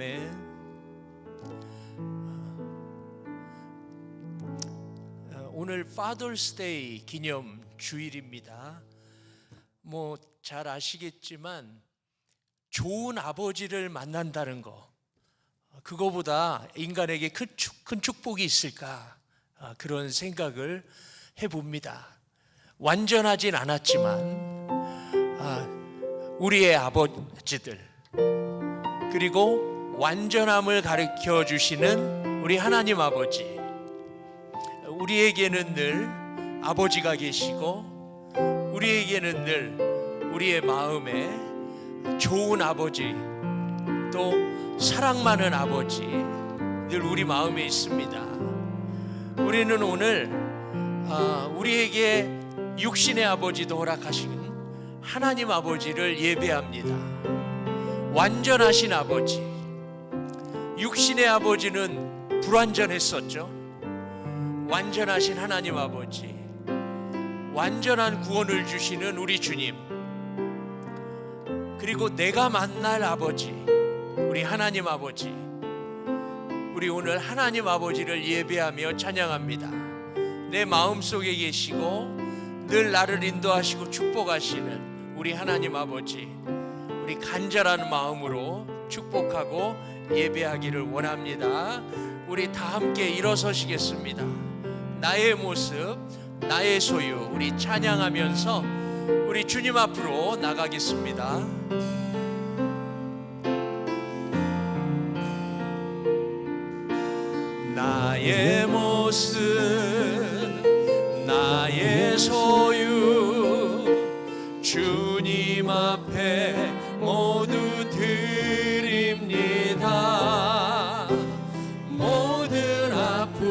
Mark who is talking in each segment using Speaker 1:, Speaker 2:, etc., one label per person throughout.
Speaker 1: 아멘. 오늘 Father's Day 기념 주일입니다. 잘 아시겠지만 좋은 아버지를 만난다는 거, 그거보다 인간에게 큰 축복이 있을까, 그런 생각을 해봅니다. 완전하진 않았지만 우리의 아버지들, 그리고 완전함을 가르쳐 주시는 우리 하나님 아버지, 우리에게는 늘 아버지가 계시고 우리에게는 늘 우리의 마음에 좋은 아버지, 또 사랑 많은 아버지 늘 우리 마음에 있습니다. 우리는 오늘 우리에게 육신의 아버지도 허락하신 하나님 아버지를 예배합니다. 완전하신 아버지. 육신의 아버지는 불완전했었죠. 완전하신 하나님 아버지, 완전한 구원을 주시는 우리 주님, 그리고 내가 만날 아버지, 우리 하나님 아버지, 우리 오늘 하나님 아버지를 예배하며 찬양합니다. 내 마음속에 계시고 늘 나를 인도하시고 축복하시는 우리 하나님 아버지, 우리 간절한 마음으로 축복하고 예배하기를 원합니다. 우리 다 함께 일어서시겠습니다. 나의 모습, 나의 소유, 우리 찬양하면서 우리 주님 앞으로 나가겠습니다. 나의 모습, 나의 소유, 주님 앞에 모두 드립니다. 모든 아픔,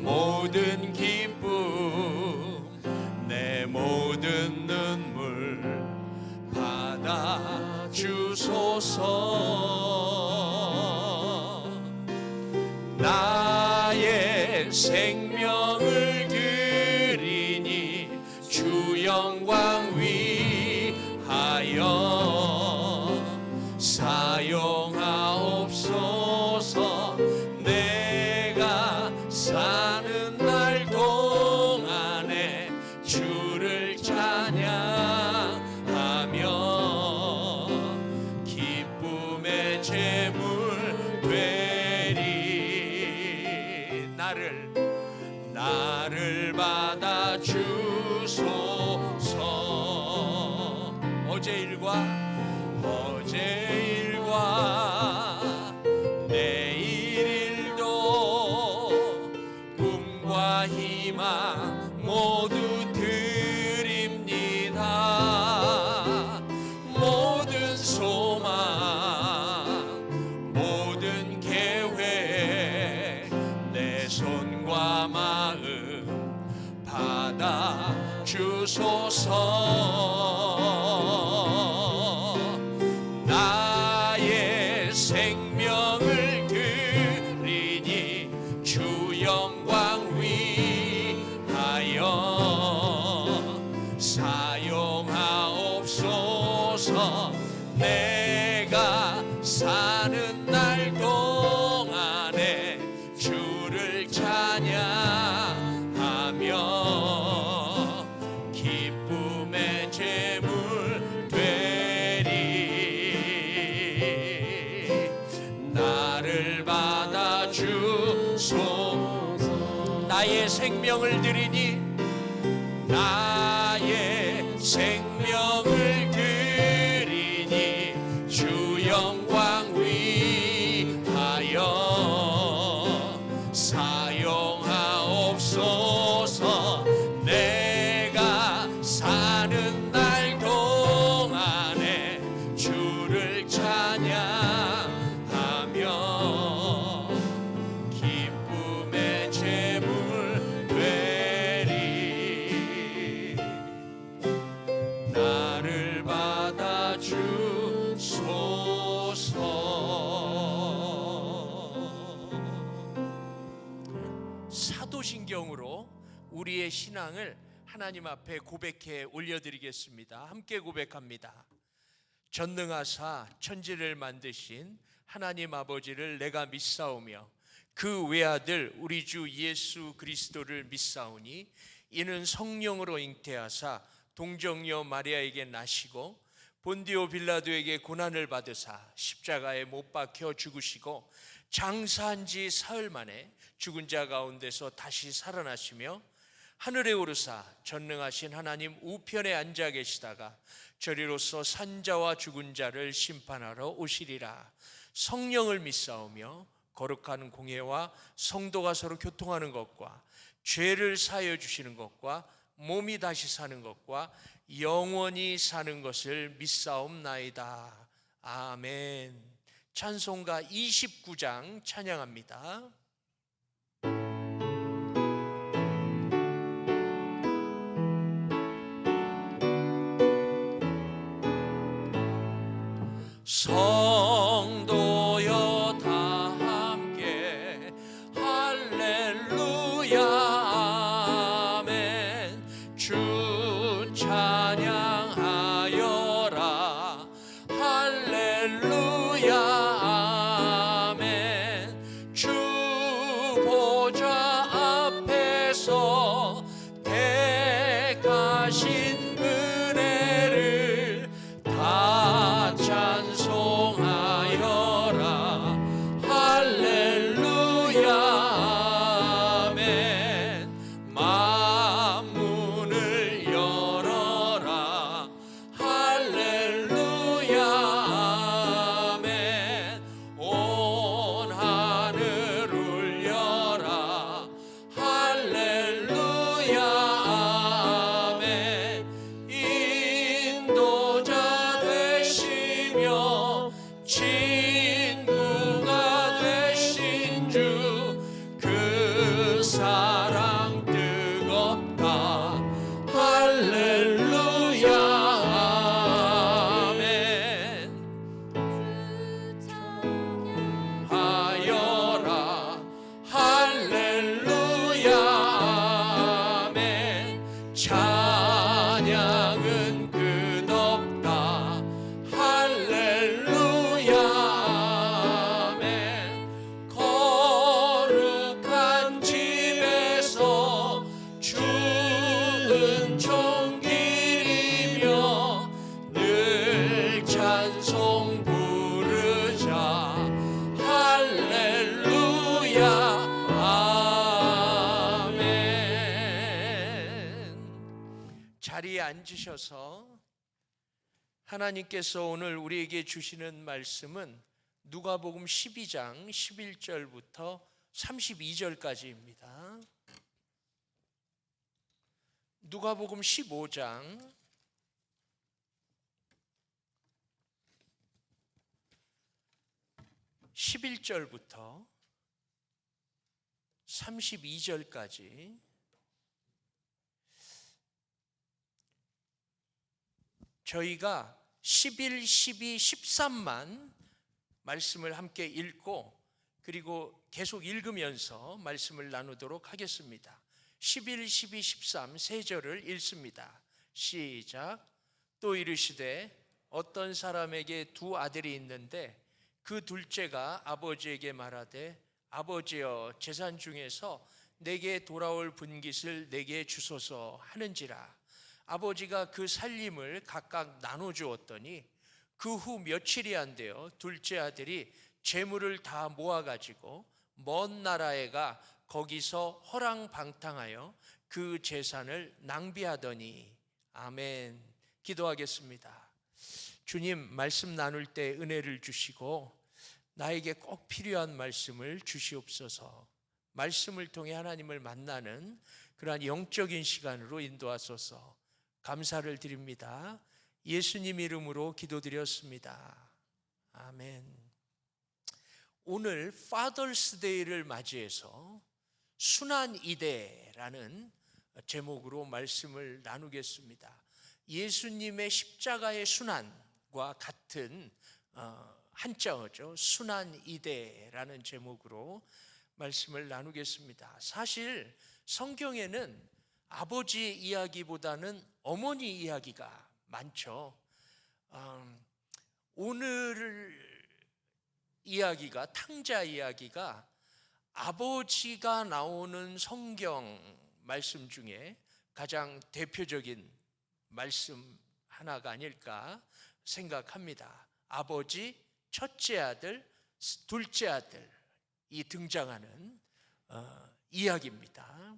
Speaker 1: 모든 기쁨, 내 모든 눈물 받아 주소서. 나의 생명을 드리니 주 영광 위하여 사용하옵소서. 내가 사는 날 동안에 주를 찬양하며 기쁨의 제물 되리. 나를 받아 주소서. 어제 일과 내일 일도 꿈과 희망 모두 드립니다. 모든 소망, 모든 계획, 내 손과 마음 받아 주소서. 나의 생명을 드리니 주 영광 위하여 사용하옵소서. 내가 사는 날 동안에 주를 찬양하며 기쁨의 제물 되리. 나를 받아 주소서. 나의 생명을 드리니, 나의 생명을 드리니 주 영광 위하여 사용하옵소서. 내가 사는 날 동안에 주를 찬양하며 기쁨의 제물 되리. 나를 받아 주소서. 사도신경으로 우리의 신앙을 하나님 앞에 고백해 올려드리겠습니다. 함께 고백합니다. 전능하사 천지를 만드신 하나님 아버지를 내가 믿사오며 그 외아들 우리 주 예수 그리스도를 믿사오니 이는 성령으로 잉태하사 동정녀 마리아에게 나시고 본디오 빌라도에게 고난을 받으사 십자가에 못 박혀 죽으시고 장사한 지 사흘 만에 죽은 자 가운데서 다시 살아나시며 하늘에 오르사 전능하신 하나님 우편에 앉아 계시다가 저리로서 산자와 죽은 자를 심판하러 오시리라. 성령을 믿사오며 거룩한 공예와 성도가 서로 교통하는 것과 죄를 사하여 주시는 것과 몸이 다시 사는 것과 영원히 사는 것을 믿사옵나이다. 아멘. 찬송가 29장 찬양합니다. 성도여 다 함께 할렐루야 아멘. 주 찬양하여라 할렐루야 아멘. 주 보좌 앞에서 택하신 은혜를 다 찬송하여라 할렐루야 아멘. 만문을 열어라 할렐루야 아멘. 온 하늘 울려라 할렐루야 아멘. 인도자 되시며 친구가 되신 주 그 사랑 뜨겁다 할렐루야 아멘. 하여라 할렐루야 아멘. 찬양은 끝없다 할렐루야 아멘. 거룩한 집에서 주 은총 기리며 늘 찬송 부르자 할렐루야 아멘. 자리에 앉으셔서 하나님께서 오늘 우리에게 주시는 말씀은 누가복음 12장 11절부터 32절까지입니다. 누가복음 15장 11절부터 32절까지 저희가 11, 12, 13만 말씀을 함께 읽고 그리고 계속 읽으면서 말씀을 나누도록 하겠습니다. 11, 12, 13 세 절을 읽습니다. 시작. 또 이르시되 어떤 사람에게 두 아들이 있는데 그 둘째가 아버지에게 말하되 아버지여 재산 중에서 내게 돌아올 분깃을 내게 주소서 하는지라. 아버지가 그 살림을 각각 나눠주었더니 그 후 며칠이 안 되어 둘째 아들이 재물을 다 모아가지고 먼 나라에 가 거기서 허랑방탕하여 그 재산을 낭비하더니. 아멘. 기도하겠습니다. 주님, 말씀 나눌 때 은혜를 주시고 나에게 꼭 필요한 말씀을 주시옵소서. 말씀을 통해 하나님을 만나는 그러한 영적인 시간으로 인도하소서. 감사를 드립니다. 예수님 이름으로 기도드렸습니다. 아멘. 오늘 Father's Day를 맞이해서 순환이대라는 제목으로 말씀을 나누겠습니다. 예수님의 십자가의 순환과 같은 한자어죠. 순환이대라는 제목으로 말씀을 나누겠습니다. 사실 성경에는 아버지의 이야기보다는 어머니 이야기가 많죠. 오늘 이야기가, 탕자 이야기가 아버지가 나오는 성경 말씀 중에 가장 대표적인 말씀 하나가 아닐까 생각합니다. 아버지, 첫째 아들, 둘째 아들이 등장하는 이야기입니다.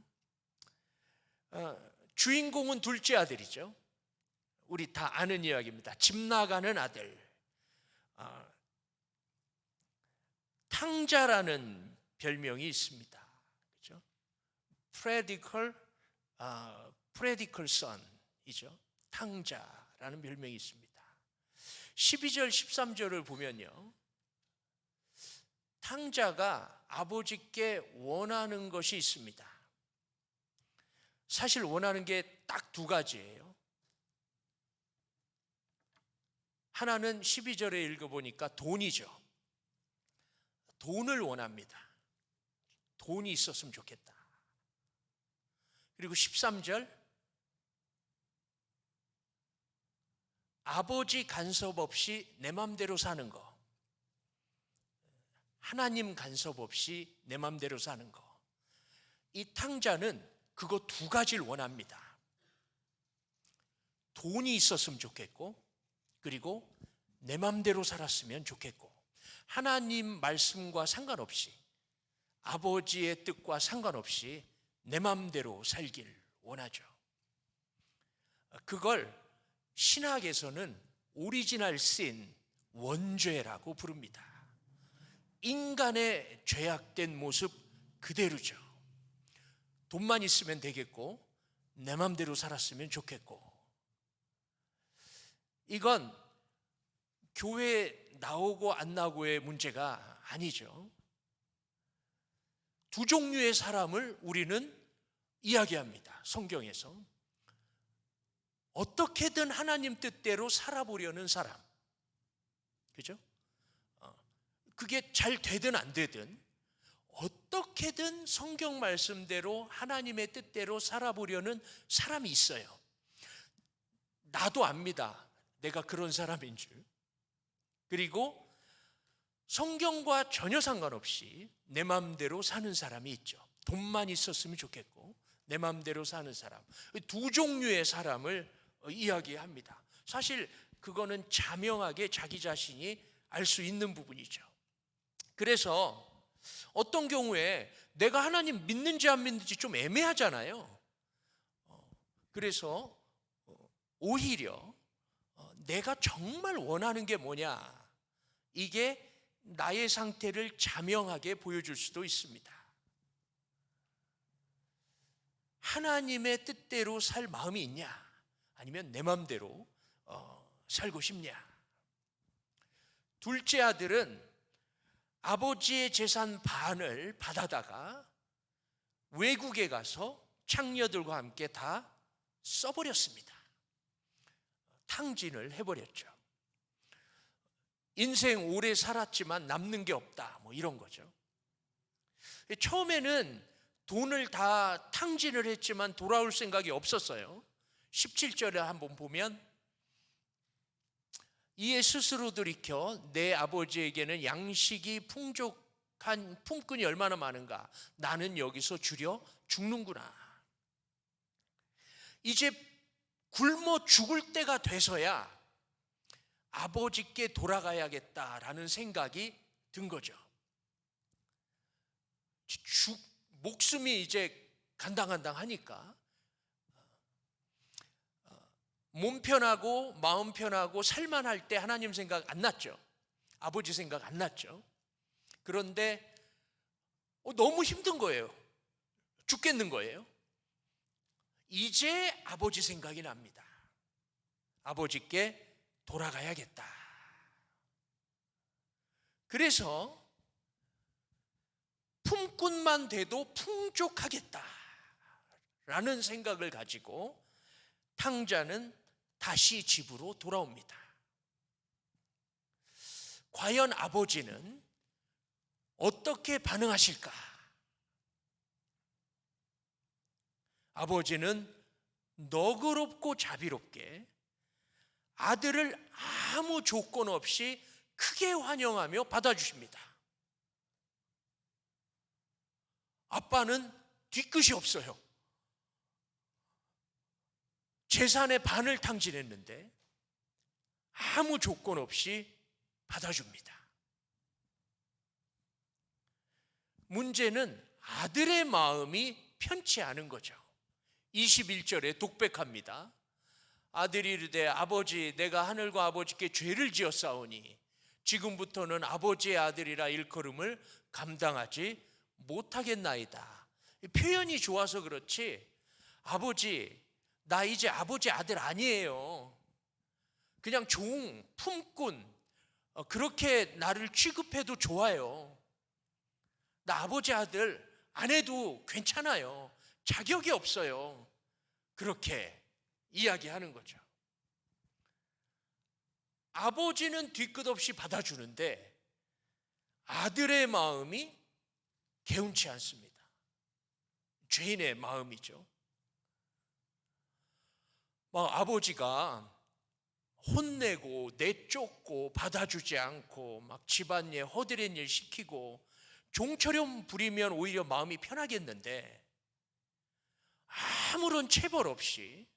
Speaker 1: 주인공은 둘째 아들이죠. 우리 다 아는 이야기입니다. 집 나가는 아들. 탕자라는 별명이 있습니다. 그렇죠? prodigal son이죠. 탕자라는 별명이 있습니다. 12절 13절을 보면요, 탕자가 아버지께 원하는 것이 있습니다. 사실 원하는 게 딱 두 가지예요. 하나는 12절에 읽어보니까 돈이죠. 돈을 원합니다. 돈이 있었으면 좋겠다. 그리고 13절, 아버지 간섭 없이 내 맘대로 사는 거. 하나님 간섭 없이 내 맘대로 사는 거. 이 탕자는 그거 두 가지를 원합니다. 돈이 있었으면 좋겠고, 그리고 내 맘대로 살았으면 좋겠고, 하나님 말씀과 상관없이, 아버지의 뜻과 상관없이 내 맘대로 살길 원하죠. 그걸 신학에서는 오리지널 신, 원죄라고 부릅니다. 인간의 죄악된 모습 그대로죠. 돈만 있으면 되겠고, 내 맘대로 살았으면 좋겠고. 이건 교회 나오고 안 나오고의 문제가 아니죠. 두 종류의 사람을 우리는 이야기합니다. 성경에서. 어떻게든 하나님 뜻대로 살아보려는 사람. 그죠? 그게 잘 되든 안 되든 어떻게든 성경 말씀대로 하나님의 뜻대로 살아보려는 사람이 있어요. 나도 압니다. 내가 그런 사람인 줄. 그리고 성경과 전혀 상관없이 내 마음대로 사는 사람이 있죠. 돈만 있었으면 좋겠고 내 마음대로 사는 사람. 두 종류의 사람을 이야기합니다. 사실 그거는 자명하게 자기 자신이 알 수 있는 부분이죠. 그래서 어떤 경우에 내가 하나님 믿는지 안 믿는지 좀 애매하잖아요. 그래서 오히려 내가 정말 원하는 게 뭐냐, 이게 나의 상태를 자명하게 보여줄 수도 있습니다. 하나님의 뜻대로 살 마음이 있냐, 아니면 내 마음대로 살고 싶냐. 둘째 아들은 아버지의 재산 반을 받아다가 외국에 가서 창녀들과 함께 다 써버렸습니다. 탕진을 해버렸죠. 인생 오래 살았지만 남는 게 없다, 뭐 이런 거죠. 처음에는 돈을 다 탕진을 했지만 돌아올 생각이 없었어요. 17절에 한번 보면, 이에 스스로 돌이켜 내 아버지에게는 양식이 풍족한 품꾼이 얼마나 많은가, 나는 여기서 줄여 죽는구나. 이제 굶어 죽을 때가 돼서야 아버지께 돌아가야겠다라는 생각이 든 거죠. 목숨이 이제 간당간당하니까 몸 편하고 마음 편하고 살만할 때 하나님 생각 안 났죠. 아버지 생각 안 났죠. 그런데 너무 힘든 거예요. 죽겠는 거예요. 이제 아버지 생각이 납니다. 아버지께 돌아가야겠다. 그래서 품꾼만 돼도 풍족하겠다라는 생각을 가지고 탕자는 다시 집으로 돌아옵니다. 과연 아버지는 어떻게 반응하실까? 아버지는 너그럽고 자비롭게 아들을 아무 조건 없이 크게 환영하며 받아주십니다. 아빠는 뒤끝이 없어요. 재산의 반을 탕진했는데 아무 조건 없이 받아줍니다. 문제는 아들의 마음이 편치 않은 거죠. 21절에 독백합니다. 아들이 이르되 아버지, 내가 하늘과 아버지께 죄를 지었사오니 지금부터는 아버지의 아들이라 일컬음을 감당하지 못하겠나이다. 표현이 좋아서 그렇지, 아버지, 나 이제 아버지 아들 아니에요. 그냥 종, 품꾼, 그렇게 나를 취급해도 좋아요. 나 아버지 아들 안 해도 괜찮아요. 자격이 없어요. 그렇게 이야기하는 거죠. 아버지는 뒤끝 없이 받아주는데 아들의 마음이 개운치 않습니다. 죄인의 마음이죠. 아버지가 혼내고 내쫓고 받아주지 않고 막 집안일 허드렛 일 시키고 종처럼 부리면 오히려 마음이 편하겠는데, 아무런 체벌 없이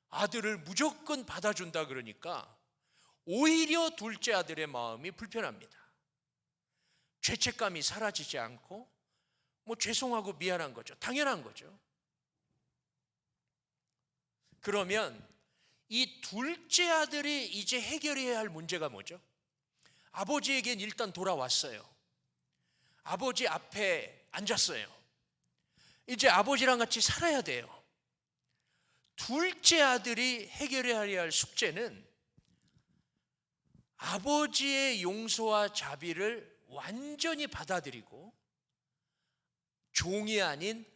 Speaker 1: 아들을 무조건 받아준다 그러니까 오히려 둘째 아들의 마음이 불편합니다. 죄책감이 사라지지 않고 죄송하고 미안한 거죠. 당연한 거죠. 그러면 이 둘째 아들이 이제 해결해야 할 문제가 뭐죠? 아버지에겐 일단 돌아왔어요. 아버지 앞에 앉았어요. 이제 아버지랑 같이 살아야 돼요. 둘째 아들이 해결해야 할 숙제는 아버지의 용서와 자비를 완전히 받아들이고 종이 아닌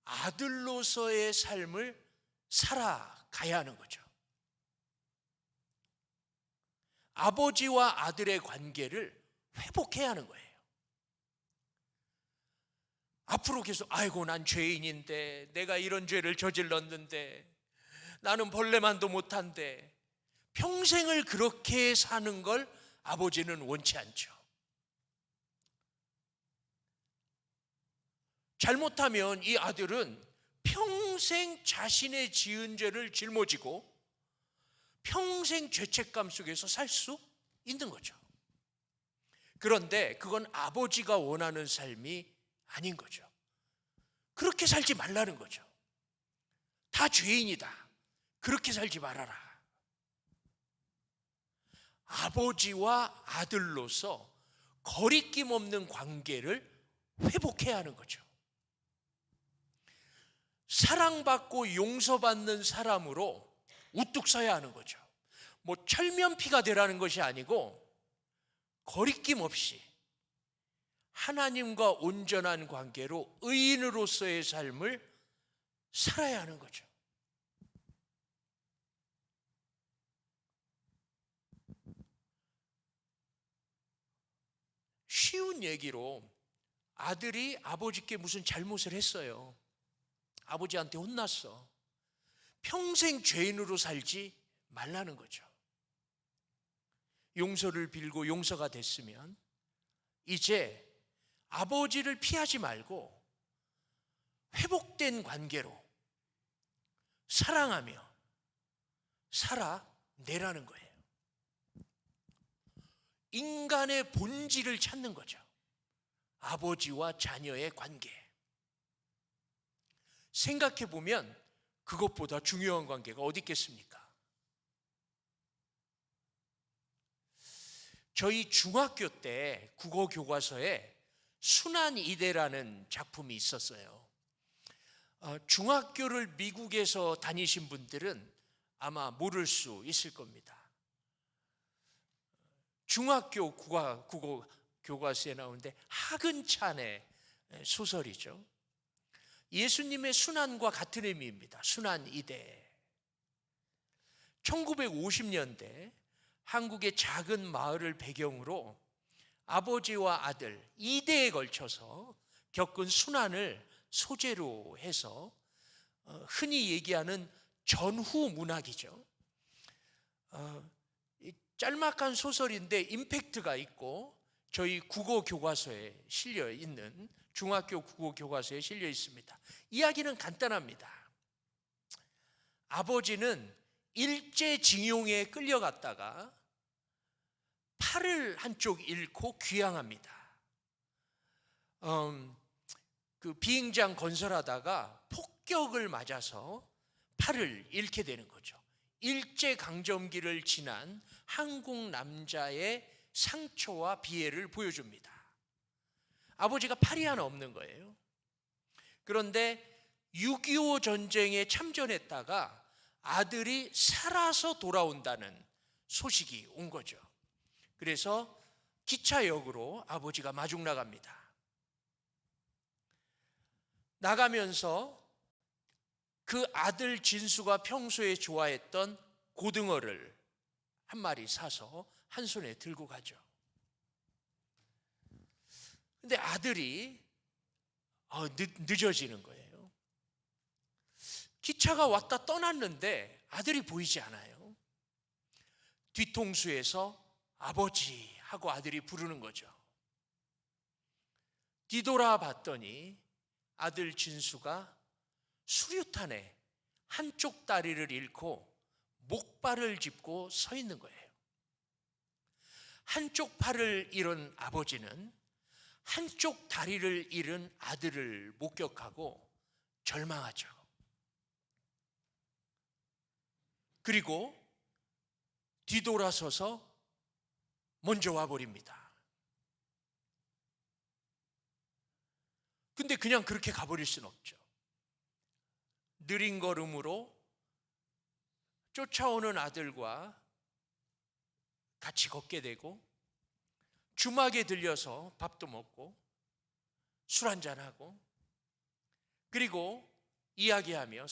Speaker 1: 아들로서의 삶을 살아가야 하는 거죠. 아버지와 아들의 관계를 회복해야 하는 거예요. 앞으로 계속 아이고 난 죄인인데, 내가 이런 죄를 저질렀는데, 나는 벌레만도 못한데, 평생을 그렇게 사는 걸 아버지는 원치 않죠. 잘못하면 이 아들은 평생 자신의 지은 죄를 짊어지고 평생 죄책감 속에서 살 수 있는 거죠. 그런데 그건 아버지가 원하는 삶이 아닌 거죠. 그렇게 살지 말라는 거죠. 다 죄인이다. 그렇게 살지 말아라. 아버지와 아들로서 거리낌 없는 관계를 회복해야 하는 거죠. 사랑받고 용서받는 사람으로 우뚝 서야 하는 거죠. 철면피가 되라는 것이 아니고 거리낌 없이 하나님과 온전한 관계로 의인으로서의 삶을 살아야 하는 거죠. 쉬운 얘기로 아들이 아버지께 무슨 잘못을 했어요. 아버지한테 혼났어. 평생 죄인으로 살지 말라는 거죠. 용서를 빌고 용서가 됐으면 이제 아버지를 피하지 말고 회복된 관계로 사랑하며 살아내라는 거예요. 인간의 본질을 찾는 거죠. 아버지와 자녀의 관계. 생각해 보면 그것보다 중요한 관계가 어디 있겠습니까? 저희 중학교 때 국어 교과서에 순환이대라는 작품이 있었어요. 중학교를 미국에서 다니신 분들은 아마 모를 수 있을 겁니다. 중학교 국어 교과서에 나오는데 하근찬의 소설이죠. 예수님의 순환과 같은 의미입니다. 순환이대. 1950년대 한국의 작은 마을을 배경으로 아버지와 아들 2대에 걸쳐서 겪은 순환을 소재로 해서 흔히 얘기하는 전후 문학이죠. 짤막한 소설인데 임팩트가 있고 저희 국어 교과서에 실려 있는, 중학교 국어 교과서에 실려 있습니다. 이야기는 간단합니다. 아버지는 일제징용에 끌려갔다가 팔을 한쪽 잃고 귀향합니다. 그 비행장 건설하다가 폭격을 맞아서 팔을 잃게 되는 거죠. 일제강점기를 지난 한국 남자의 상처와 비애를 보여줍니다. 아버지가 팔이 하나 없는 거예요. 그런데 6.25 전쟁에 참전했다가 아들이 살아서 돌아온다는 소식이 온 거죠. 그래서 기차역으로 아버지가 마중 나갑니다. 나가면서 그 아들 진수가 평소에 좋아했던 고등어를 한 마리 사서 한 손에 들고 가죠. 근데 아들이 늦어지는 거예요. 기차가 왔다 떠났는데 아들이 보이지 않아요. 뒤통수에서 아버지 하고 아들이 부르는 거죠. 뒤돌아 봤더니 아들 진수가 수류탄에 한쪽 다리를 잃고 목발을 짚고 서 있는 거예요. 한쪽 팔을 잃은 아버지는 한쪽 다리를 잃은 아들을 목격하고 절망하죠. 그리고 뒤돌아서서 먼저 와버립니다. 근데 그냥 그렇게 가버릴 수는 없죠. 느린 걸음으로 쫓아오는 아들과 같이 걷게 되고 주막에 들려서 밥도 먹고 술 한잔하고 그리고 이야기하며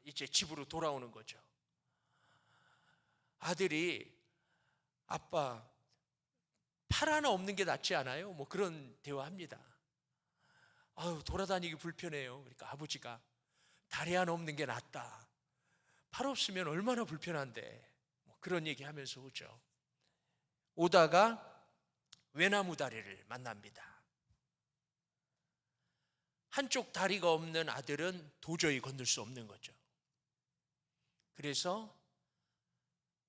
Speaker 1: 이제 집으로 돌아오는 거죠. 아들이 아빠 팔 하나 없는 게 낫지 않아요? 뭐 그런 대화합니다. 돌아다니기 불편해요. 그러니까 아버지가 다리 하나 없는 게 낫다. 팔 없으면 얼마나 불편한데. 뭐 그런 얘기하면서 오죠. 오다가 외나무 다리를 만납니다. 한쪽 다리가 없는 아들은 도저히 건널 수 없는 거죠. 그래서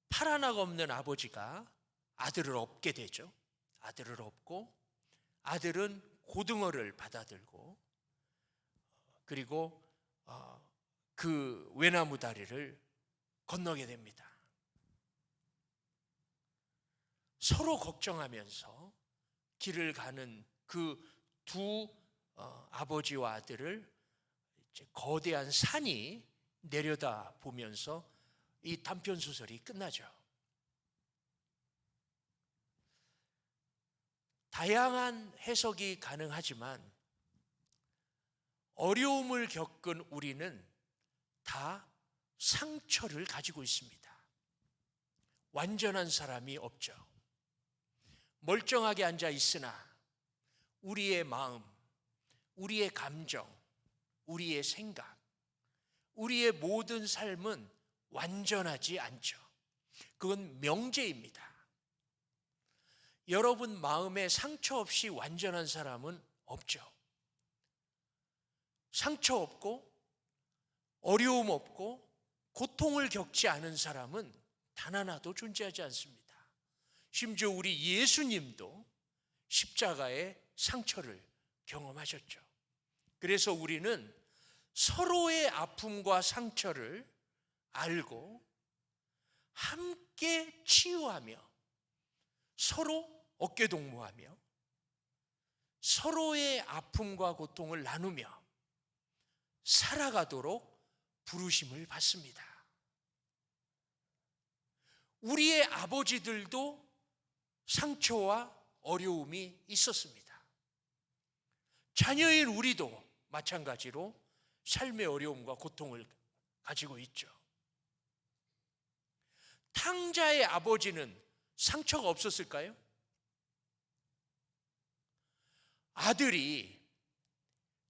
Speaker 1: 팔 하나가 없는 아버지가 아들을 업게 되죠. 아들을 업고 아들은 고등어를 받아들고 그리고 그 외나무 다리를 건너게 됩니다. 서로 걱정하면서 길을 가는 그 두 아버지와 아들을 이제 거대한 산이 내려다 보면서 이 단편 소설이 끝나죠. 다양한 해석이 가능하지만 어려움을 겪은 우리는 다 상처를 가지고 있습니다. 완전한 사람이 없죠. 멀쩡하게 앉아 있으나 우리의 마음, 우리의 감정, 우리의 생각, 우리의 모든 삶은 완전하지 않죠. 그건 명제입니다. 여러분 마음에 상처 없이 완전한 사람은 없죠. 상처 없고 어려움 없고 고통을 겪지 않은 사람은 단 하나도 존재하지 않습니다. 심지어 우리 예수님도 십자가의 상처를 경험하셨죠. 그래서 우리는 서로의 아픔과 상처를 알고 함께 치유하며 서로 어깨동무하며 서로의 아픔과 고통을 나누며 살아가도록 부르심을 받습니다. 우리의 아버지들도 상처와 어려움이 있었습니다. 자녀인 우리도 마찬가지로 삶의 어려움과 고통을 가지고 있죠. 탕자의 아버지는 상처가 없었을까요? 아들이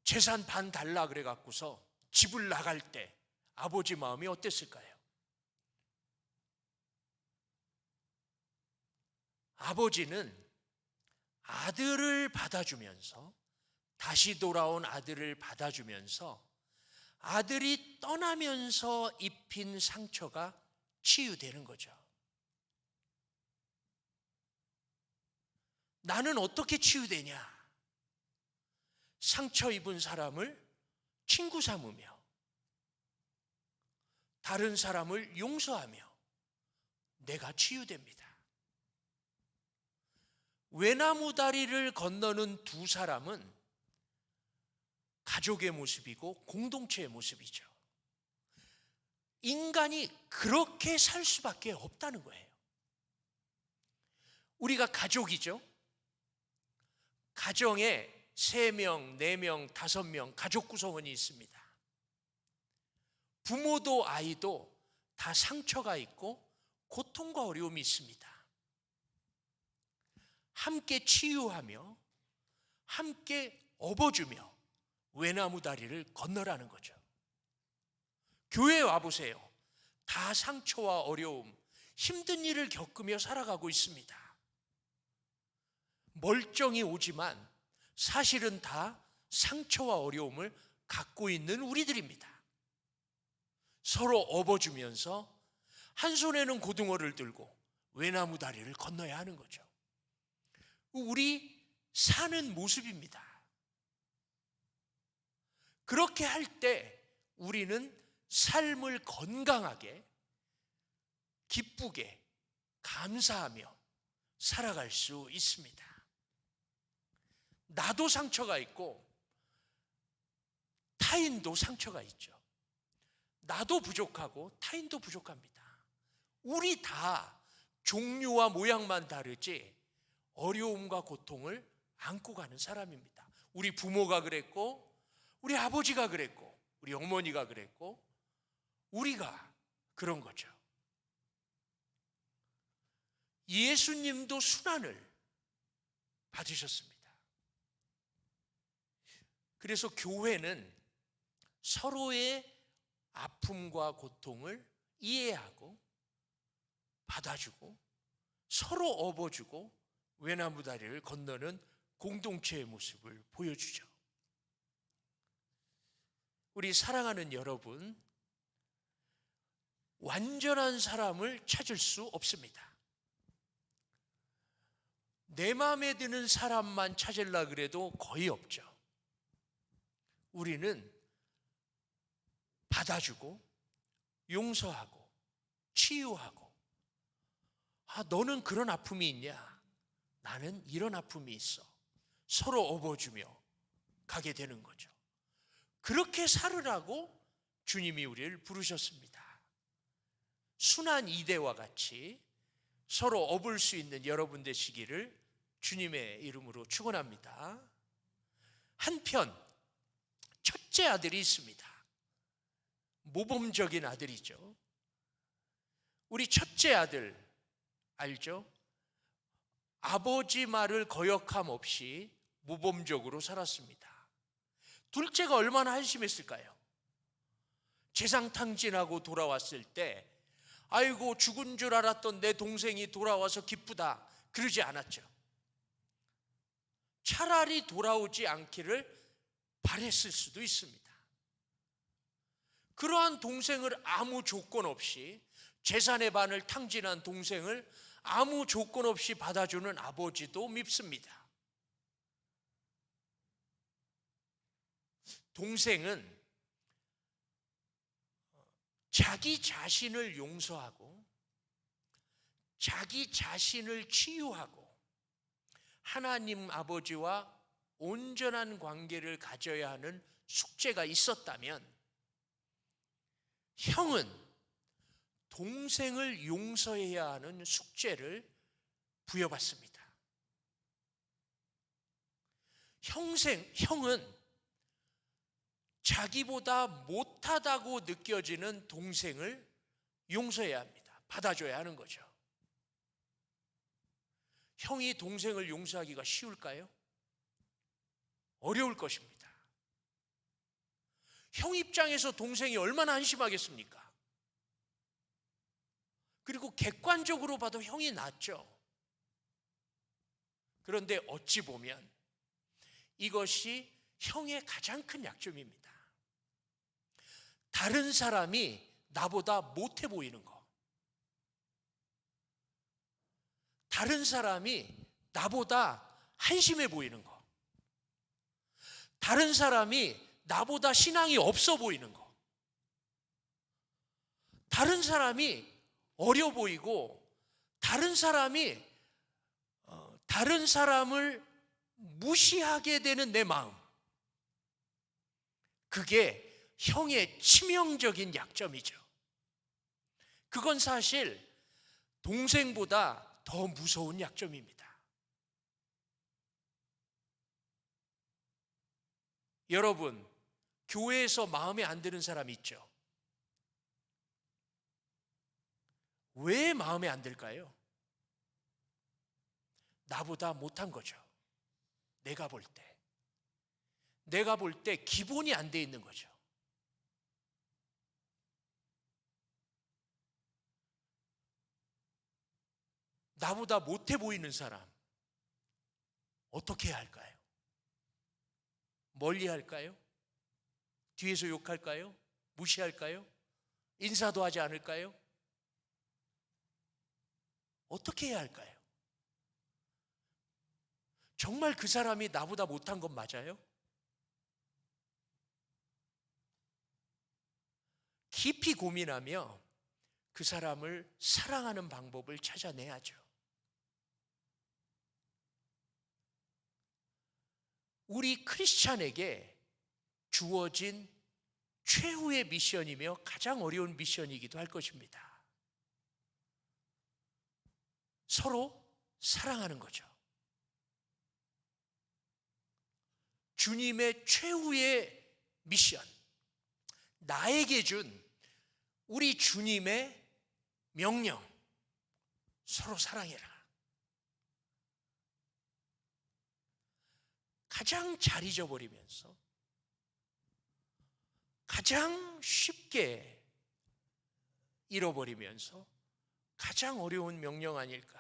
Speaker 1: 재산 반 달라 그래 갖고서 집을 나갈 때 아버지 마음이 어땠을까요? 아버지는 아들을 받아주면서, 다시 돌아온 아들을 받아주면서 아들이 떠나면서 입힌 상처가 치유되는 거죠. 나는 어떻게 치유되냐? 상처 입은 사람을 친구 삼으며, 다른 사람을 용서하며 내가 치유됩니다. 외나무 다리를 건너는 두 사람은 가족의 모습이고 공동체의 모습이죠. 인간이 그렇게 살 수밖에 없다는 거예요. 우리가 가족이죠. 가정에 3명, 4명, 5명 가족 구성원이 있습니다. 부모도 아이도 다 상처가 있고 고통과 어려움이 있습니다. 함께 치유하며 함께 업어주며 외나무 다리를 건너라는 거죠. 교회에 와보세요. 다 상처와 어려움, 힘든 일을 겪으며 살아가고 있습니다. 멀쩡히 오지만 사실은 다 상처와 어려움을 갖고 있는 우리들입니다. 서로 업어주면서 한 손에는 고등어를 들고 외나무 다리를 건너야 하는 거죠. 우리 사는 모습입니다. 그렇게 할 때 우리는 삶을 건강하게, 기쁘게, 감사하며 살아갈 수 있습니다. 나도 상처가 있고 타인도 상처가 있죠. 나도 부족하고 타인도 부족합니다. 우리 다 종류와 모양만 다르지 어려움과 고통을 안고 가는 사람입니다. 우리 부모가 그랬고, 우리 아버지가 그랬고, 우리 어머니가 그랬고, 우리가 그런 거죠. 예수님도 순환을 받으셨습니다. 그래서 교회는 서로의 아픔과 고통을 이해하고 받아주고 서로 업어주고 외나무 다리를 건너는 공동체의 모습을 보여주죠. 우리 사랑하는 여러분, 완전한 사람을 찾을 수 없습니다. 내 마음에 드는 사람만 찾으려고 그래도 거의 없죠. 우리는 받아주고 용서하고 치유하고, 너는 그런 아픔이 있냐? 나는 이런 아픔이 있어. 서로 업어주며 가게 되는 거죠. 그렇게 살으라고 주님이 우리를 부르셨습니다. 순한 이대와 같이 서로 업을 수 있는 여러분 되시기를 주님의 이름으로 축원합니다. 한편 첫째 아들이 있습니다. 모범적인 아들이죠. 우리 첫째 아들 알죠? 아버지 말을 거역함 없이 모범적으로 살았습니다. 둘째가 얼마나 한심했을까요? 재상탕진하고 돌아왔을 때 아이고 죽은 줄 알았던 내 동생이 돌아와서 기쁘다 그러지 않았죠. 차라리 돌아오지 않기를 바랬을 수도 있습니다. 그러한 동생을 아무 조건 없이, 재산의 반을 탕진한 동생을 아무 조건 없이 받아주는 아버지도 밉습니다. 동생은 자기 자신을 용서하고 자기 자신을 치유하고 하나님 아버지와 온전한 관계를 가져야 하는 숙제가 있었다면, 형은 동생을 용서해야 하는 숙제를 부여받습니다. 형은 자기보다 못하다고 느껴지는 동생을 용서해야 합니다. 받아줘야 하는 거죠. 형이 동생을 용서하기가 쉬울까요? 어려울 것입니다. 형 입장에서 동생이 얼마나 한심하겠습니까? 그리고 객관적으로 봐도 형이 낫죠. 그런데 어찌 보면 이것이 형의 가장 큰 약점입니다. 다른 사람이 나보다 못해 보이는 거, 다른 사람이 나보다 한심해 보이는 거, 다른 사람이 나보다 신앙이 없어 보이는 거, 다른 사람이 어려 보이고 다른 사람을 무시하게 되는 내 마음, 그게 형의 치명적인 약점이죠. 그건 사실 동생보다 더 무서운 약점입니다. 여러분, 교회에서 마음에 안 드는 사람 있죠? 왜 마음에 안 들까요? 나보다 못한 거죠. 내가 볼 때 기본이 안 돼 있는 거죠. 나보다 못해 보이는 사람 어떻게 해야 할까요? 멀리 할까요? 뒤에서 욕할까요? 무시할까요? 인사도 하지 않을까요? 어떻게 해야 할까요? 정말 그 사람이 나보다 못한 건 맞아요? 깊이 고민하며 그 사람을 사랑하는 방법을 찾아내야죠. 우리 크리스찬에게 주어진 최후의 미션이며 가장 어려운 미션이기도 할 것입니다. 서로 사랑하는 거죠. 주님의 최후의 미션, 나에게 준 우리 주님의 명령, 서로 사랑해라. 가장 잘 잊어버리면서 가장 쉽게 잃어버리면서 가장 어려운 명령 아닐까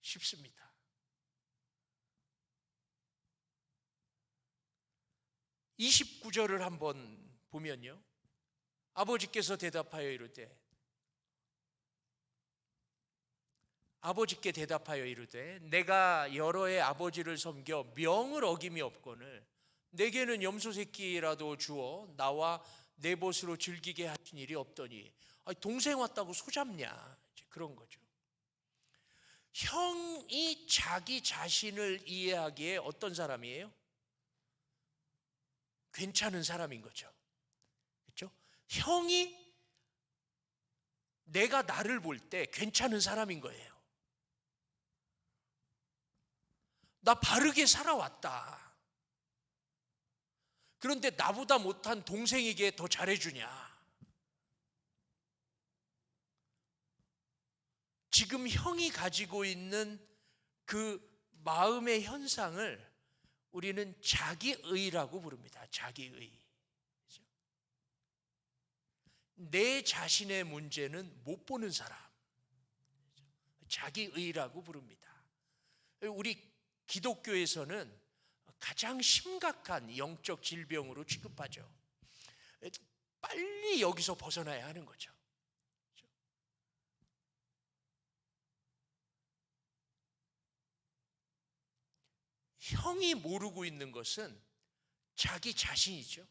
Speaker 1: 싶습니다. (29절을) 한번 보면요, 아버지께서 대답하여 이르되 내가 여러 해 아버지를 섬겨 명을 어김이 없거늘 내게는 염소 새끼라도 주어 나와 내 벗으로 즐기게 하신 일이 없더니 동생 왔다고 소잡냐, 그런 거죠. 형이 자기 자신을 이해하기에 어떤 사람이에요? 괜찮은 사람인 거죠. 그렇죠? 형이 내가 나를 볼 때 괜찮은 사람인 거예요. 나 바르게 살아왔다. 그런데 나보다 못한 동생에게 더 잘해주냐? 지금 형이 가지고 있는 그 마음의 현상을 우리는 자기의라고 부릅니다. 자기의. 내 자신의 문제는 못 보는 사람, 자기의라고 부릅니다. 우리 기독교에서는 가장 심각한 영적 질병으로 취급하죠. 빨리 여기서 벗어나야 하는 거죠. 형이 모르고 있는 것은 자기 자신이죠.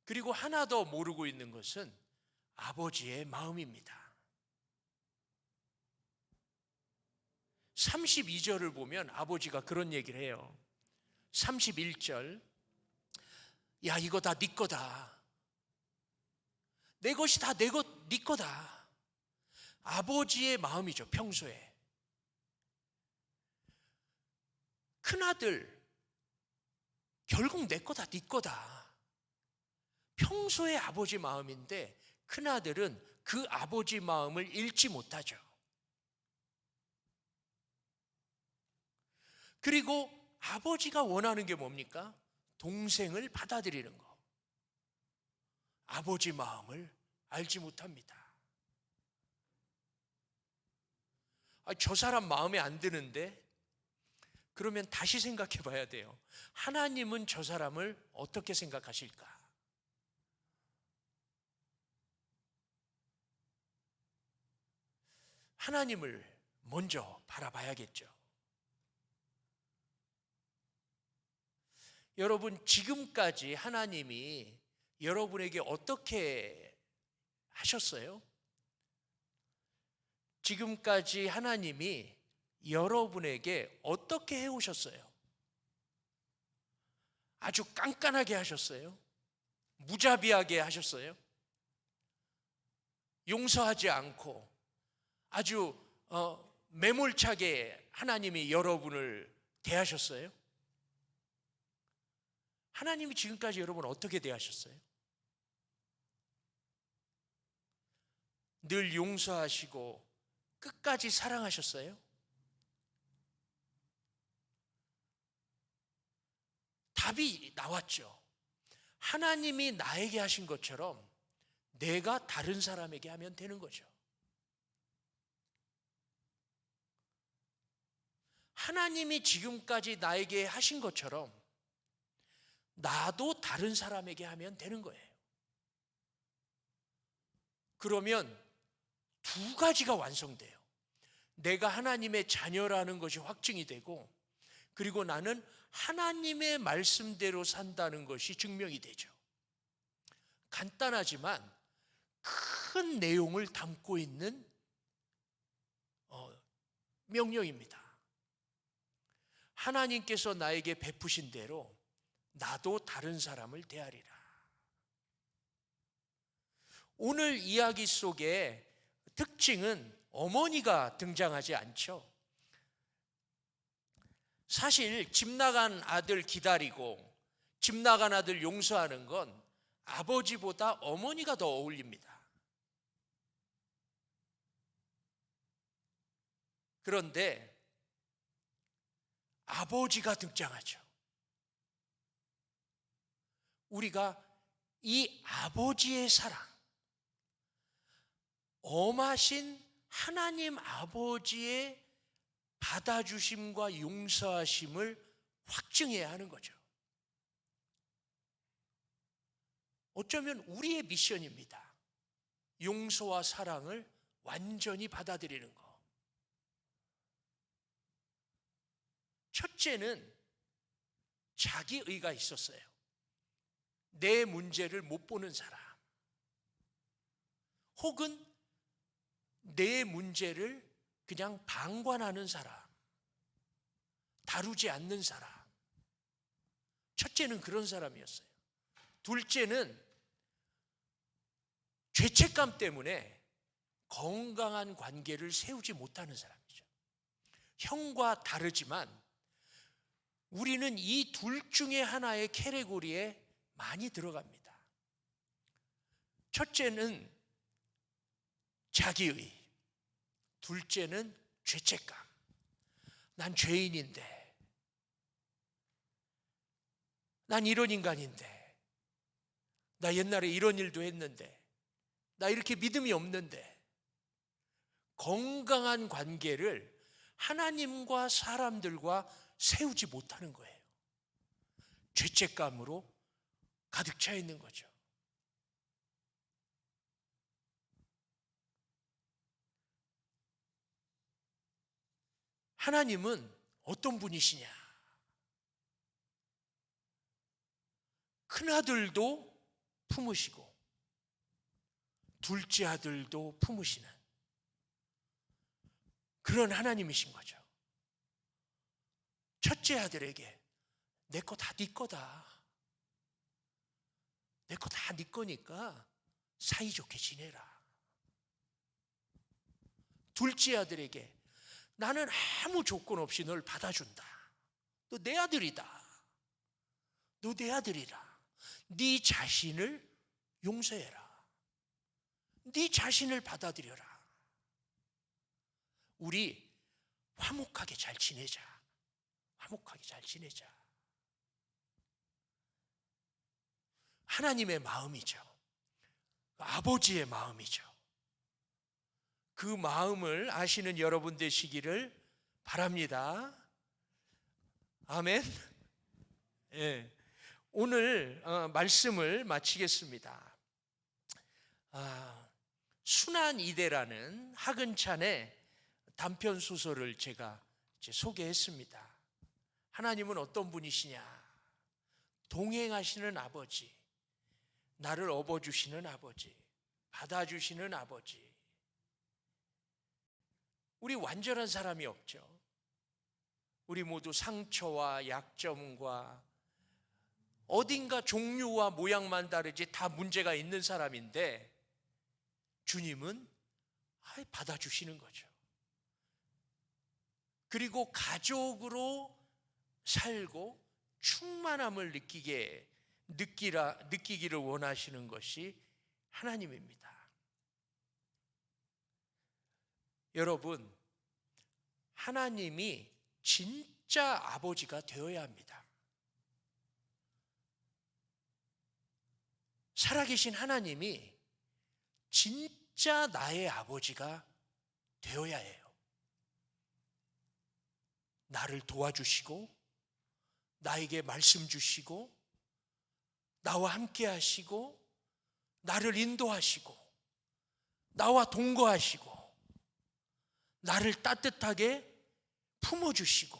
Speaker 1: 그리고 하나 더 모르고 있는 것은 아버지의 마음입니다. 32절을 보면 아버지가 그런 얘기를 해요. 31절, 야, 이거 다 네 거다. 내 것이 다 네 거다. 아버지의 마음이죠. 평소에 큰아들, 결국 내 거다, 네 거다. 평소의 아버지 마음인데 큰아들은 그 아버지 마음을 잃지 못하죠. 그리고 아버지가 원하는 게 뭡니까? 동생을 받아들이는 거. 아버지 마음을 알지 못합니다. 저 사람 마음에 안 드는데 그러면 다시 생각해 봐야 돼요. 하나님은 저 사람을 어떻게 생각하실까? 하나님을 먼저 바라봐야겠죠. 여러분, 지금까지 하나님이 여러분에게 어떻게 하셨어요? 지금까지 하나님이 여러분에게 어떻게 해오셨어요? 아주 깐깐하게 하셨어요? 무자비하게 하셨어요? 용서하지 않고 아주 매몰차게 하나님이 여러분을 대하셨어요? 하나님이 지금까지 여러분을 어떻게 대하셨어요? 늘 용서하시고 끝까지 사랑하셨어요? 답이 나왔죠. 하나님이 나에게 하신 것처럼 내가 다른 사람에게 하면 되는 거죠. 하나님이 지금까지 나에게 하신 것처럼 나도 다른 사람에게 하면 되는 거예요. 그러면 두 가지가 완성돼요. 내가 하나님의 자녀라는 것이 확증이 되고, 그리고 나는 하나님의 말씀대로 산다는 것이 증명이 되죠. 간단하지만 큰 내용을 담고 있는 명령입니다. 하나님께서 나에게 베푸신 대로 나도 다른 사람을 대하리라. 오늘 이야기 속에 특징은 어머니가 등장하지 않죠. 사실 집 나간 아들 기다리고 집 나간 아들 용서하는 건 아버지보다 어머니가 더 어울립니다. 그런데 아버지가 등장하죠. 우리가 이 아버지의 사랑, 엄하신 하나님 아버지의 받아주심과 용서하심을 확증해야 하는 거죠. 어쩌면 우리의 미션입니다. 용서와 사랑을 완전히 받아들이는 거. 첫째는 자기의가 있었어요. 내 문제를 못 보는 사람, 혹은 내 문제를 그냥 방관하는 사람, 다루지 않는 사람. 첫째는 그런 사람이었어요. 둘째는 죄책감 때문에 건강한 관계를 세우지 못하는 사람이죠. 형과 다르지만 우리는 이 둘 중에 하나의 캐테고리에 많이 들어갑니다. 첫째는 자기의, 둘째는 죄책감. 난 죄인인데, 난 이런 인간인데, 나 옛날에 이런 일도 했는데, 나 이렇게 믿음이 없는데. 건강한 관계를 하나님과 사람들과 세우지 못하는 거예요. 죄책감으로 가득 차 있는 거죠. 하나님은 어떤 분이시냐? 큰아들도 품으시고 둘째 아들도 품으시는 그런 하나님이신 거죠. 첫째 아들에게 내 거 다 네 거다. 내 거 다 네 거니까 사이좋게 지내라. 둘째 아들에게 나는 아무 조건 없이 널 받아준다. 너 내 아들이다. 너 내 아들이라. 네 자신을 용서해라. 네 자신을 받아들여라. 우리 화목하게 잘 지내자. 화목하게 잘 지내자. 하나님의 마음이죠. 아버지의 마음이죠. 그 마음을 아시는 여러분 되시기를 바랍니다. 아멘. 예. 오늘 말씀을 마치겠습니다. 순환이대라는 하근찬의 단편 소설을 제가 소개했습니다. 하나님은 어떤 분이시냐? 동행하시는 아버지, 나를 업어주시는 아버지, 받아주시는 아버지. 우리 완전한 사람이 없죠. 우리 모두 상처와 약점과 어딘가 종류와 모양만 다르지 다 문제가 있는 사람인데, 주님은 받아주시는 거죠. 그리고 가족으로 살고 충만함을 느끼기를 원하시는 것이 하나님입니다. 여러분, 하나님이 진짜 아버지가 되어야 합니다. 살아계신 하나님이 진짜 나의 아버지가 되어야 해요. 나를 도와주시고, 나에게 말씀 주시고, 나와 함께 하시고, 나를 인도하시고, 나와 동거하시고, 나를 따뜻하게 품어주시고,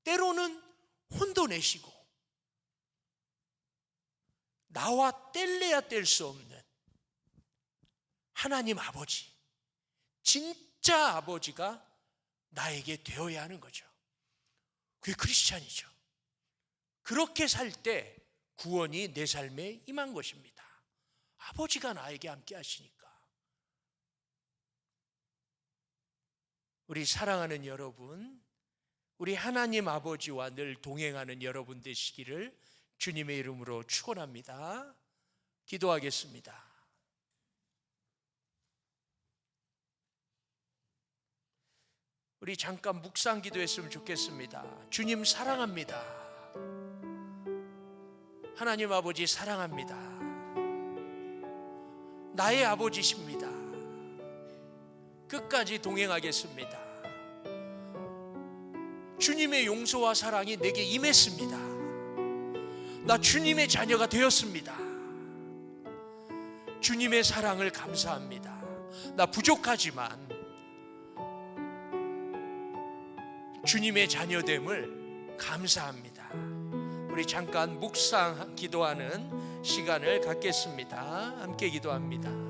Speaker 1: 때로는 혼도 내시고, 나와 뗄래야 뗄 수 없는 하나님 아버지, 진짜 아버지가 나에게 되어야 하는 거죠. 그게 크리스찬이죠. 그렇게 살 때 구원이 내 삶에 임한 것입니다. 아버지가 나에게 함께 하시니까. 우리 사랑하는 여러분, 우리 하나님 아버지와 늘 동행하는 여러분 되시기를 주님의 이름으로 축원합니다. 기도하겠습니다. 우리 잠깐 묵상 기도했으면 좋겠습니다. 주님 사랑합니다. 하나님 아버지 사랑합니다. 나의 아버지십니다. 끝까지 동행하겠습니다. 주님의 용서와 사랑이 내게 임했습니다. 나 주님의 자녀가 되었습니다. 주님의 사랑을 감사합니다. 나 부족하지만 주님의 자녀됨을 감사합니다. 우리 잠깐 묵상 기도하는 시간을 갖겠습니다. 함께 기도합니다.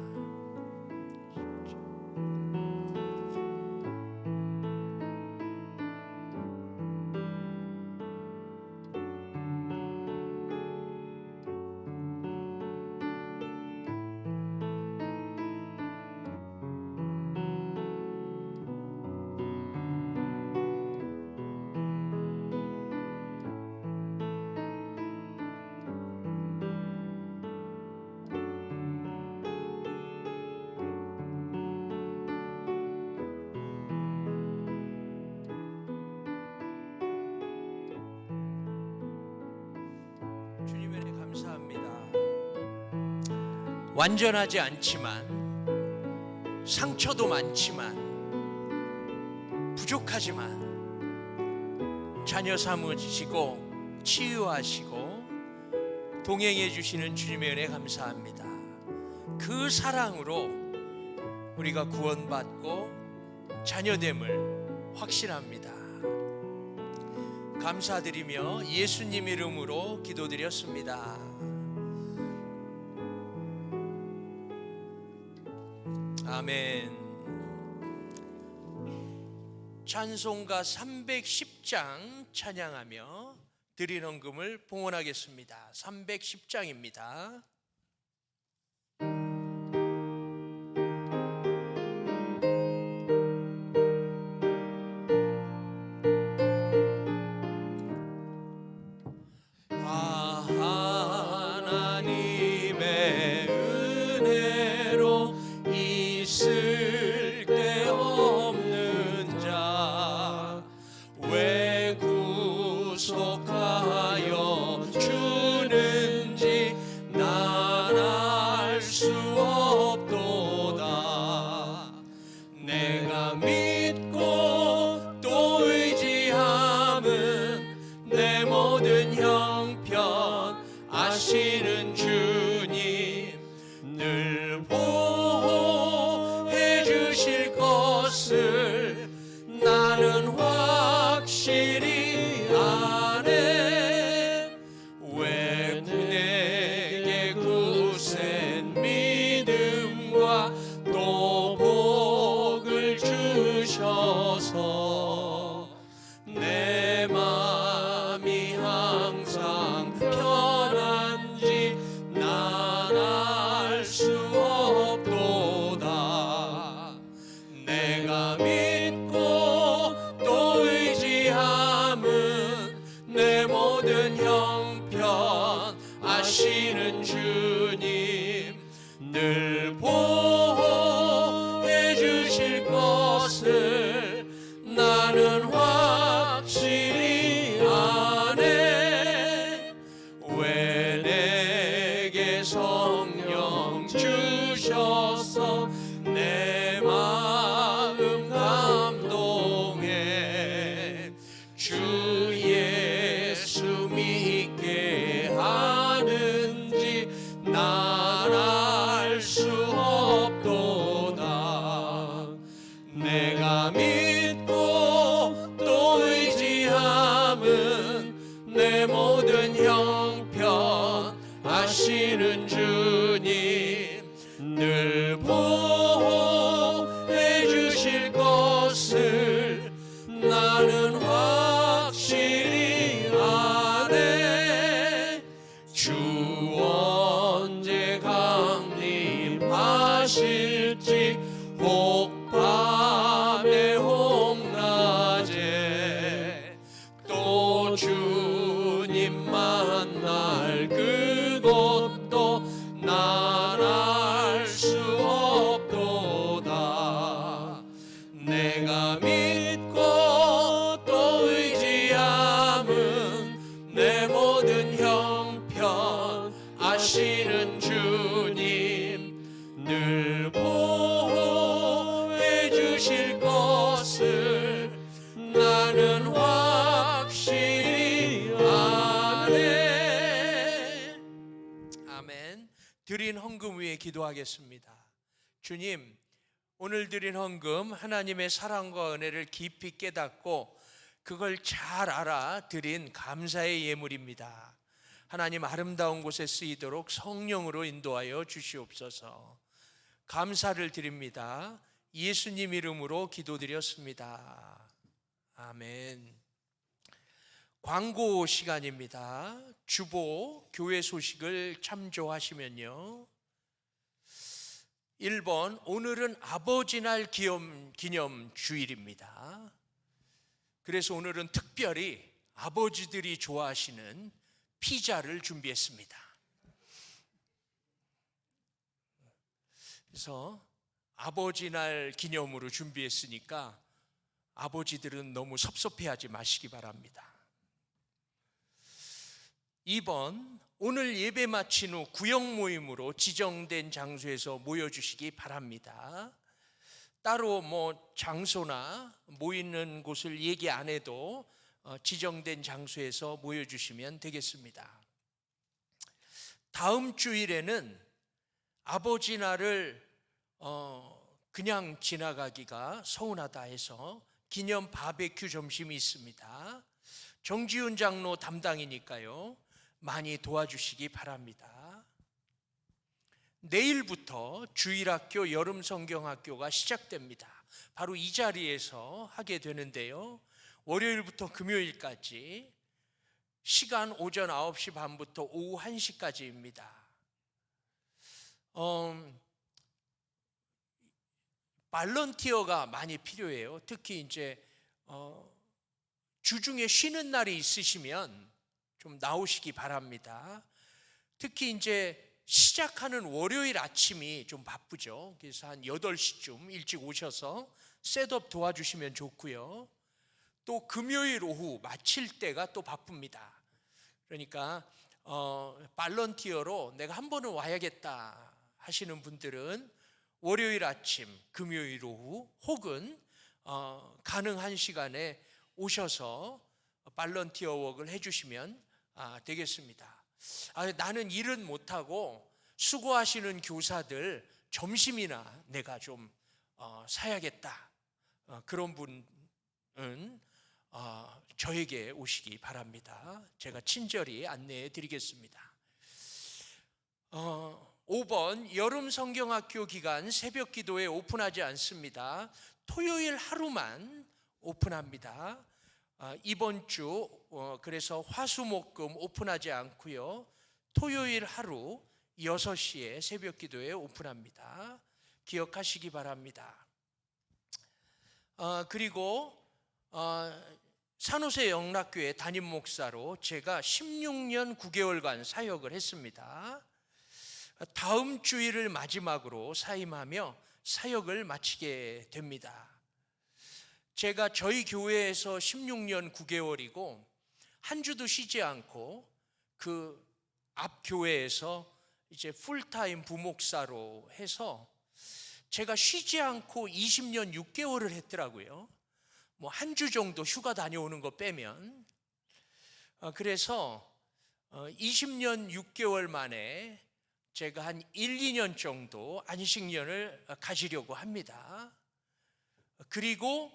Speaker 1: 완전하지 않지만, 상처도 많지만, 부족하지만 자녀 삼으시고 치유하시고 동행해 주시는 주님의 은혜 감사합니다. 그 사랑으로 우리가 구원받고 자녀됨을 확신합니다. 감사드리며 예수님 이름으로 기도드렸습니다. 아멘. 찬송가 310장 찬양하며 드린 헌금을 봉헌하겠습니다. 310장입니다. 아시는 주님 늘 보호해 주실 것을 나는 확실히 아네. 왜 내게 굳센 믿음과 또 복을 주셔서 내 맘이 항상 편한지 난 알 수 없도다. 내가 믿고 또 의지함은 내 모든 형편 아시는 주님 늘 보호해 주실 것을 나는 확실히 아네. 왜 내게 성령 주셔서 내 마음 감동해 주 예수 믿게 하는지 난 알 수 없도다. 내가 믿고 또 의지함은 내 모든 형편 아시는 주님 늘 보호해 주실 것을 나는 확실히 아네. 주 언제 강림하실지 혹 밤에 혹 낮에 또 주님 만날 그것도 난 알 수 없도다. 내가 믿고 또 의지함은 내 모든 형편 아시는 주님 늘 보호해 주실 것을 나는 확실히 아네. 아멘. 드린 헌금 위에 기도하겠습니다. 주님, 오늘 드린 헌금 하나님의 사랑과 은혜를 깊이 깨닫고 그걸 잘 알아 드린 감사의 예물입니다. 하나님, 아름다운 곳에 쓰이도록 성령으로 인도하여 주시옵소서. 감사를 드립니다. 예수님 이름으로 기도드렸습니다. 아멘. 광고 시간입니다. 주보 교회 소식을 참조하시면요, 1번, 오늘은 아버지날 기념 주일입니다. 그래서 오늘은 특별히 아버지들이 좋아하시는 피자를 준비했습니다. 그래서 아버지날 기념으로 준비했으니까 아버지들은 너무 섭섭해하지 마시기 바랍니다. 2번, 오늘 예배 마친 후 구역 모임으로 지정된 장소에서 모여주시기 바랍니다. 따로 장소나 모이는 곳을 얘기 안 해도 지정된 장소에서 모여주시면 되겠습니다. 다음 주일에는 아버지 날을 그냥 지나가기가 서운하다 해서 기념 바베큐 점심이 있습니다. 정지훈 장로 담당이니까요, 많이 도와주시기 바랍니다. 내일부터 주일학교 여름성경학교가 시작됩니다. 바로 이 자리에서 하게 되는데요, 월요일부터 금요일까지 시간 오전 9시 반부터 오후 1시까지입니다. 발런티어가 많이 필요해요. 특히 이제 주중에 쉬는 날이 있으시면 좀 나오시기 바랍니다. 특히 이제 시작하는 월요일 아침이 좀 바쁘죠. 그래서 한 8시쯤 일찍 오셔서 셋업 도와주시면 좋고요. 또 금요일 오후 마칠 때가 또 바쁩니다. 그러니까 발런티어로 내가 한 번은 와야겠다 하시는 분들은 월요일 아침, 금요일 오후 혹은 가능한 시간에 오셔서 발런티어 웍을 해주시면 되겠습니다. 나는 일은 못하고 수고하시는 교사들 점심이나 내가 좀 사야겠다. 그런 분은 저에게 오시기 바랍니다. 제가 친절히 안내해 드리겠습니다. 5번, 여름 성경학교 기간 새벽 기도회 오픈하지 않습니다. 토요일 하루만 오픈합니다. 이번 주 그래서 화수목금 오픈하지 않고요. 토요일 하루 6시에 새벽 기도회 오픈합니다. 기억하시기 바랍니다. 그리고 산호세 영락교회 담임 목사로 제가 16년 9개월간 사역을 했습니다. 다음 주일을 마지막으로 사임하며 사역을 마치게 됩니다. 제가 저희 교회에서 16년 9개월이고 한 주도 쉬지 않고 그 앞 교회에서 이제 풀타임 부목사로 해서 제가 쉬지 않고 20년 6개월을 했더라고요. 뭐 한 주 정도 휴가 다녀오는 거 빼면. 그래서 20년 6개월 만에 제가 한 1, 2년 정도 안식년을 가지려고 합니다. 그리고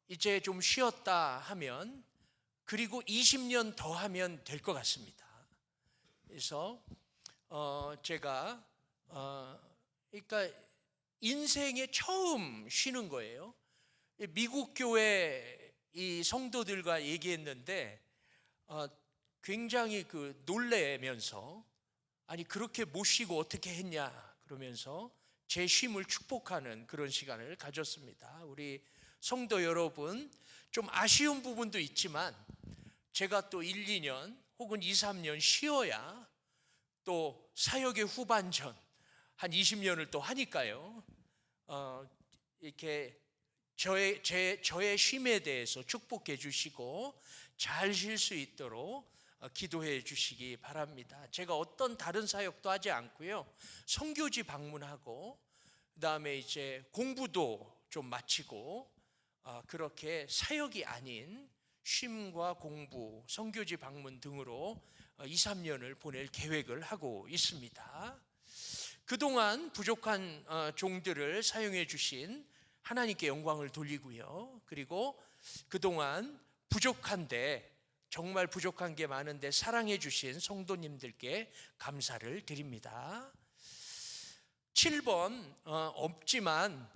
Speaker 1: 이제 좀 쉬었다 하면 그리고 20년 더 하면 될 것 같습니다. 그래서 제가 그러니까 인생에 처음 쉬는 거예요. 미국 교회 이 성도들과 얘기했는데 굉장히 놀래면서 아니 그렇게 못 쉬고 어떻게 했냐 그러면서 제 쉼을 축복하는 그런 시간을 가졌습니다. 우리 성도 여러분, 좀 아쉬운 부분도 있지만 제가 또 1, 2년 혹은 2, 3년 쉬어야 또 사역의 후반전 한 20년을 또 하니까요. 이렇게 저의 쉼에 대해서 축복해 주시고 잘 쉴 수 있도록 기도해 주시기 바랍니다. 제가 어떤 다른 사역도 하지 않고요. 선교지 방문하고 그다음에 이제 공부도 좀 마치고 그렇게 사역이 아닌 쉼과 공부, 선교지 방문 등으로 2, 3년을 보낼 계획을 하고 있습니다. 그동안 부족한 종들을 사용해 주신 하나님께 영광을 돌리고요. 그리고 그동안 부족한데 정말 부족한 게 많은데 사랑해 주신 성도님들께 감사를 드립니다. 7번 없지만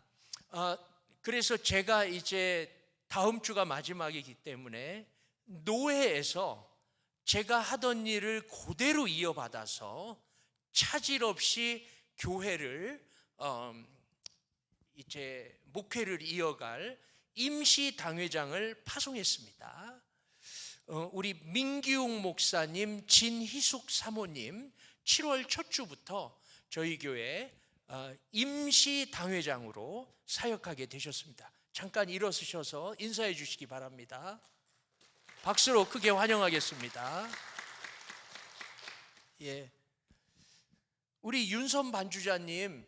Speaker 1: 그래서 제가 이제 다음 주가 마지막이기 때문에 노회에서 제가 하던 일을 그대로 이어받아서 차질 없이 교회를 이제 목회를 이어갈 임시 당회장을 파송했습니다. 우리 민기웅 목사님, 진희숙 사모님 7월 첫 주부터 저희 교회 임시 당회장으로 사역하게 되셨습니다. 잠깐 일어서셔서 인사해 주시기 바랍니다. 박수로 크게 환영하겠습니다. 예, 우리 윤선 반주자님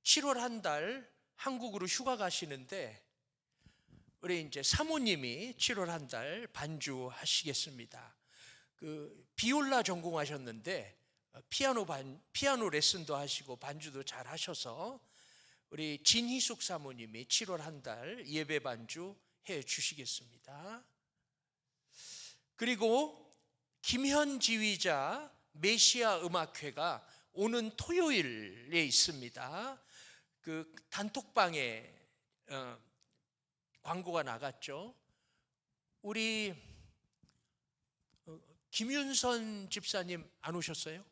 Speaker 1: 7월 한 달 한국으로 휴가 가시는데 우리 이제 사모님이 7월 한 달 반주하시겠습니다. 비올라 전공하셨는데 피아노 레슨도 하시고 반주도 잘 하셔서 우리 진희숙 사모님이 7월 한 달 예배 반주 해 주시겠습니다. 그리고 김현 지휘자 메시아 음악회가 오는 토요일에 있습니다. 단톡방에 광고가 나갔죠. 우리 김윤선 집사님 안 오셨어요?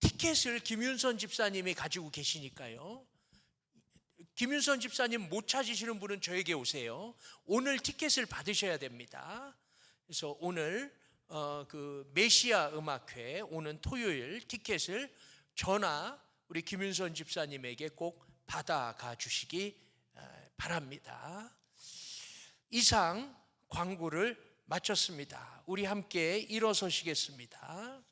Speaker 1: 티켓을 김윤선 집사님이 가지고 계시니까요. 김윤선 집사님 못 찾으시는 분은 저에게 오세요. 오늘 티켓을 받으셔야 됩니다. 그래서 오늘 메시아 음악회 오는 토요일 티켓을 전화 우리 김윤선 집사님에게 꼭 받아가 주시기 바랍니다. 이상 광고를 마쳤습니다. 우리 함께 일어서시겠습니다.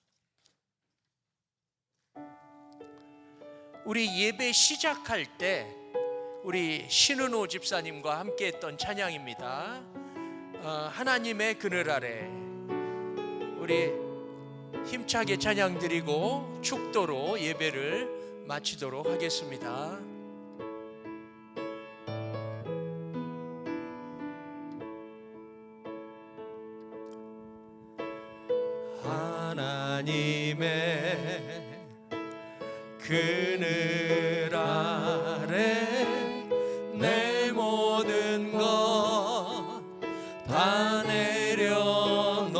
Speaker 1: 우리 예배 시작할 때 우리 신은호 집사님과 함께 했던 찬양입니다. 하나님의 그늘 아래 우리 힘차게 찬양 드리고 축도로 예배를 마치도록 하겠습니다. 하나님의 그늘 아래 내 모든 것 다 내려놓고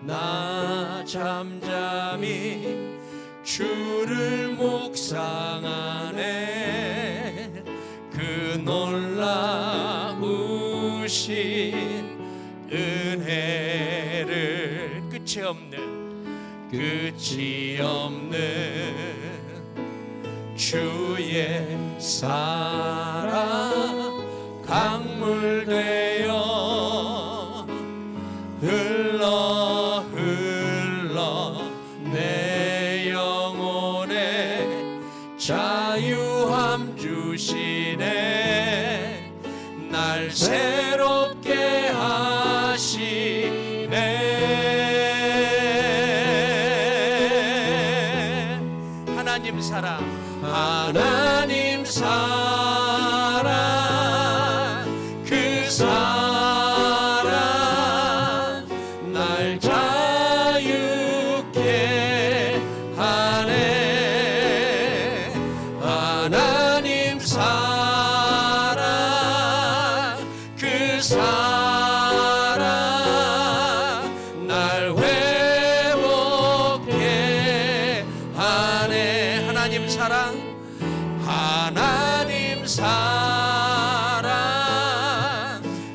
Speaker 1: 나 잠잠히 주를 묵상하네. 그 놀라우신 은혜를 끝이 없는 주의 사랑 강물 되어 흘러 내 영혼에 자유함 주시네. 날 새롭게 하시네. 하나님 사랑 그 사랑 날 자유케 하네. 하나님 사랑 그 사랑 날 회복케 하네. 하나님 사랑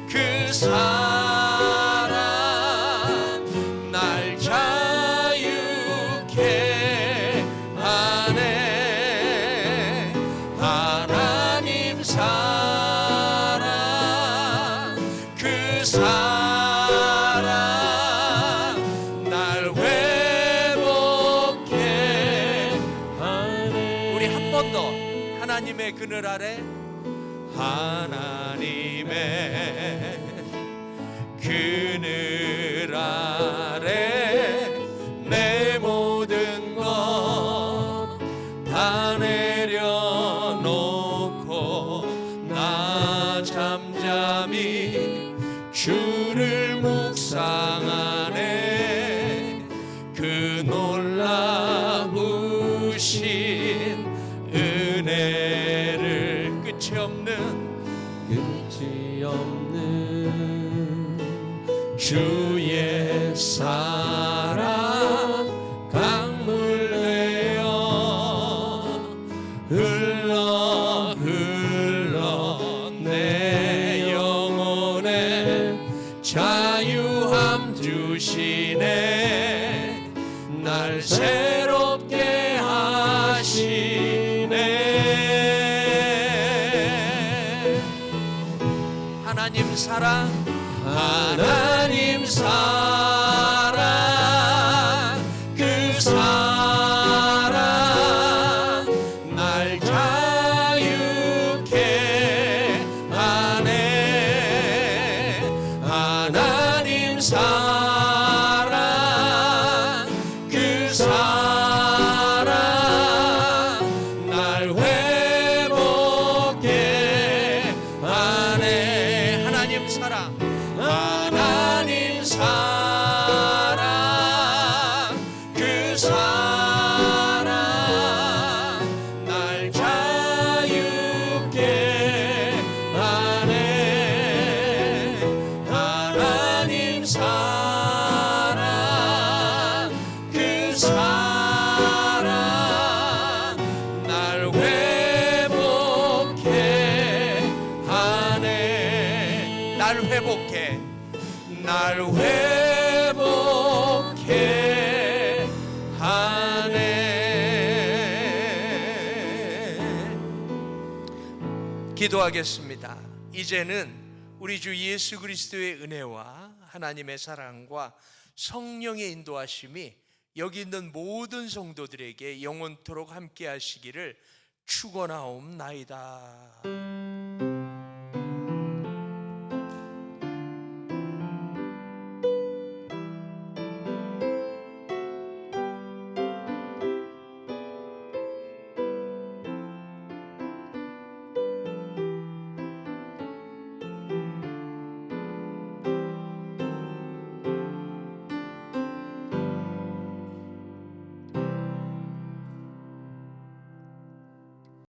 Speaker 1: 그 사랑 날 자유케 하네. 하나님 사랑 그 사랑 날 회복케 하네. 우리 한 번 더 하나님의 그늘 아래 하나님의 그늘 아래 내 모든 것 다 내려놓고 나 잠잠히 주를 묵상하네. 그 놀라우신 은혜를 끝이 없는 주의 사랑 강물 되어 흘러 내 영혼에 자유함 주시네. 날 새롭게 하시네. 하나님 사랑 그 사랑 날 자유케 하네. 하나님 사랑 그 사랑 날 회복케 하네. 하나님 사랑 그 사랑 날 자유케 하네. 하나님 사랑 그 사랑 날 회복케 하네. 날 회복케 하네. 기도하겠습니다. 이제는 우리 주 예수 그리스도의 은혜와 하나님의 사랑과 성령의 인도하심이 여기 있는 모든 성도들에게 영원토록 함께 하시기를 축원하옵나이다.